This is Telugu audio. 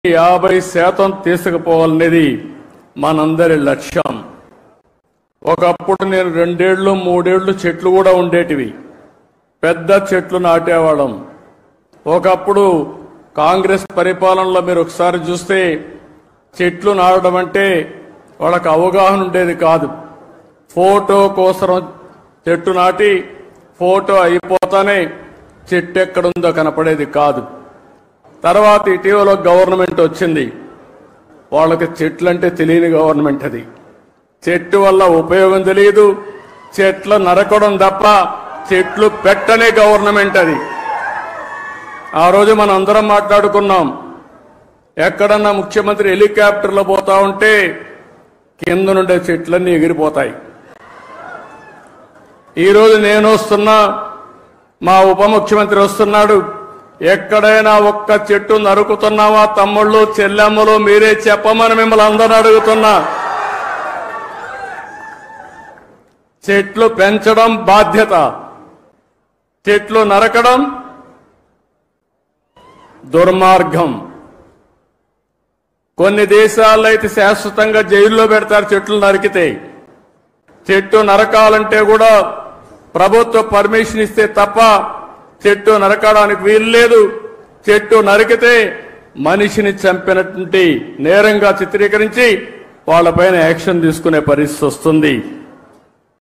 50% తీసుకుపోవాలనేది మనందరి లక్ష్యం. ఒకప్పుడు నేను 2 ఏళ్లు 3 ఏళ్లు చెట్లు కూడా ఉండేటివి, పెద్ద చెట్లు నాటేవాళ్ళం. ఒకప్పుడు కాంగ్రెస్ పరిపాలనలో మీరు ఒకసారి చూస్తే చెట్లు నాటడం అంటే వాళ్ళకి అవగాహన ఉండేది కాదు. ఫోటో కోసం చెట్టు నాటి ఫోటో అయిపోతానే చెట్టు ఎక్కడుందో కనపడేది కాదు. తర్వాత ఇటీవల గవర్నమెంట్ వచ్చింది, వాళ్ళకి చెట్లంటే తెలియని గవర్నమెంట్ అది. చెట్టు వల్ల ఉపయోగం తెలియదు, చెట్లు నరకడం తప్ప చెట్లు పెట్టనే గవర్నమెంట్ అది. ఆ రోజు మనం అందరం మాట్లాడుకున్నాం, ఎక్కడన్నా ముఖ్యమంత్రి హెలికాప్టర్లో పోతా ఉంటే కింద నుండే చెట్లన్నీ ఎగిరిపోతాయి. ఈరోజు నేను వస్తున్నా, మా ఉప ముఖ్యమంత్రి వస్తున్నాడు, ఎక్కడైనా ఒక్క చెట్టు నరుకుతున్నావా తమ్ముళ్ళు చెల్లెమ్మలు మీరే చెప్పమని మిమ్మల్ని అందరూ అడుగుతున్నా. చెట్లు పెంచడం బాధ్యత, చెట్లు నరకడం దుర్మార్గం. కొన్ని దేశాల్లో అయితే శాశ్వతంగా జైల్లో పెడతారు చెట్లు నరికితే. చెట్టు నరకాలంటే కూడా ప్రభుత్వ పర్మిషన్ ఇస్తే తప్ప చెట్టు నరకడానికి వీలు లేదు. చెట్టు నరికితే మనిషిని చంపినటువంటి నేరంగా చిత్రీకరించి వాళ్ళపైన యాక్షన్ తీసుకునే పరిస్థితి వస్తుంది.